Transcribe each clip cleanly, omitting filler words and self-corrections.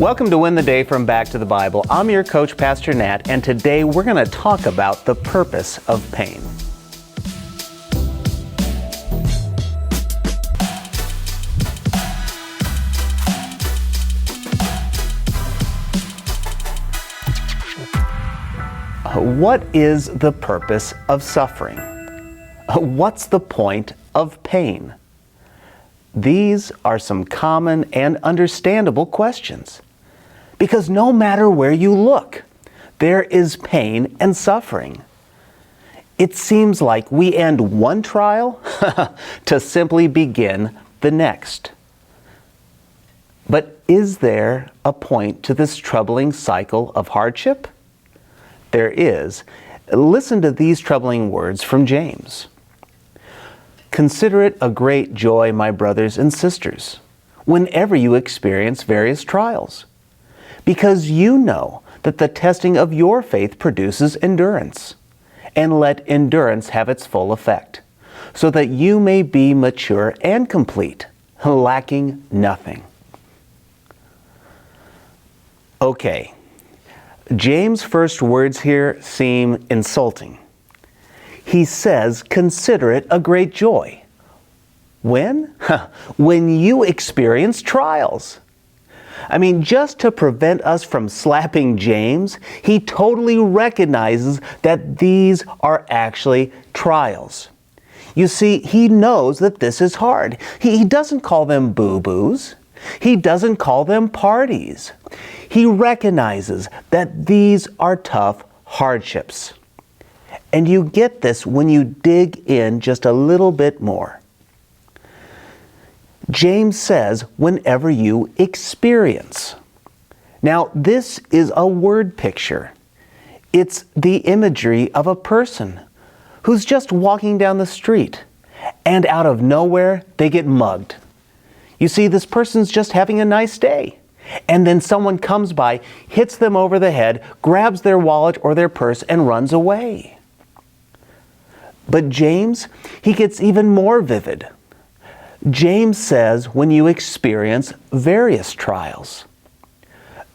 Welcome to Win the Day from Back to the Bible. I'm your coach, Pastor Nat, and today we're going to talk about the purpose of pain. What is the purpose of suffering? What's the point of pain? These are some common and understandable questions. Because no matter where you look, there is pain and suffering. It seems like we end one trial to simply begin the next. But is there a point to this troubling cycle of hardship? There is. Listen to these troubling words from James. Consider it a great joy, my brothers and sisters, whenever you experience various trials, because you know that the testing of your faith produces endurance. And let endurance have its full effect, so that you may be mature and complete, lacking nothing. Okay, James' first words here seem insulting. He says, consider it a great joy. When? When you experience trials. I mean, just to prevent us from slapping James, he totally recognizes that these are actually trials. You see, he knows that this is hard. He doesn't call them boo-boos. He doesn't call them parties. He recognizes that these are tough hardships. And you get this when you dig in just a little bit more. James says, whenever you experience. Now, this is a word picture. It's the imagery of a person who's just walking down the street, and out of nowhere, they get mugged. You see, this person's just having a nice day, and then someone comes by, hits them over the head, grabs their wallet or their purse, and runs away. But James, he gets even more vivid. James says when you experience various trials.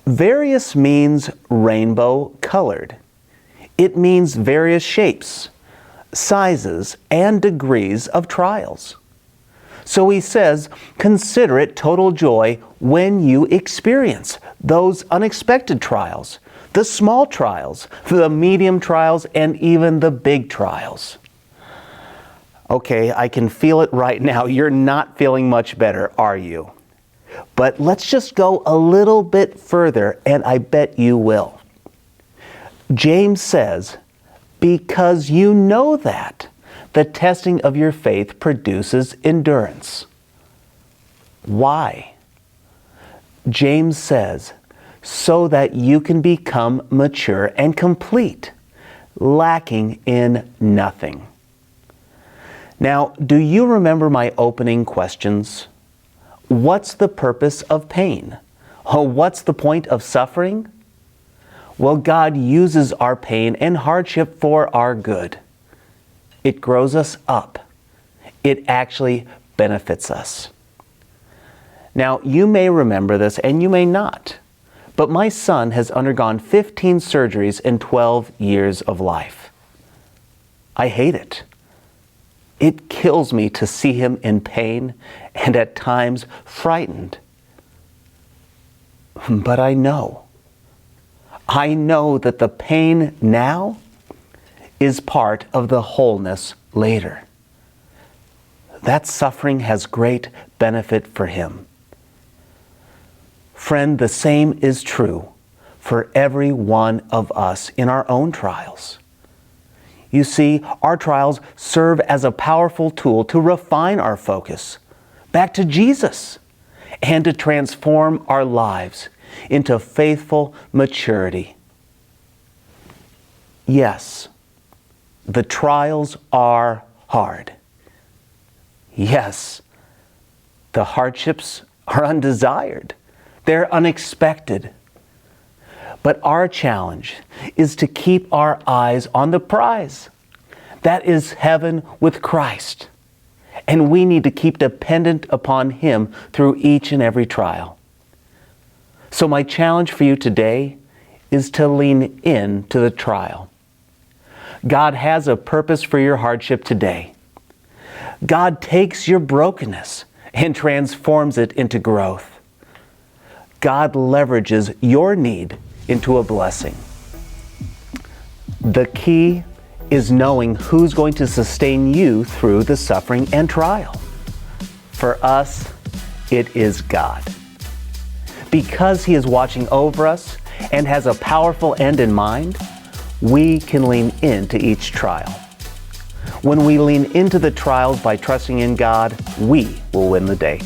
Various means rainbow colored. It means various shapes, sizes, and degrees of trials. So he says, consider it total joy when you experience those unexpected trials, the small trials, the medium trials, and even the big trials. Okay, I can feel it right now. You're not feeling much better, are you? But let's just go a little bit further, and I bet you will. James says, because you know that the testing of your faith produces endurance. Why? James says, so that you can become mature and complete, lacking in nothing. Now, do you remember my opening questions? What's the purpose of pain? Oh, what's the point of suffering? Well, God uses our pain and hardship for our good. It grows us up. It actually benefits us. Now, you may remember this and you may not, but my son has undergone 15 surgeries in 12 years of life. I hate it. It kills me to see him in pain and at times frightened. But I know that the pain now is part of the wholeness later. That suffering has great benefit for him. Friend, the same is true for every one of us in our own trials. You see, our trials serve as a powerful tool to refine our focus back to Jesus and to transform our lives into faithful maturity. Yes, the trials are hard. Yes, the hardships are undesired. They're unexpected. But our challenge is to keep our eyes on the prize. That is heaven with Christ. And we need to keep dependent upon Him through each and every trial. So my challenge for you today is to lean into the trial. God has a purpose for your hardship today. God takes your brokenness and transforms it into growth. God leverages your need into a blessing. The key is knowing who's going to sustain you through the suffering and trial. For us, it is God. Because He is watching over us and has a powerful end in mind, we can lean into each trial. When we lean into the trials by trusting in God, we will win the day.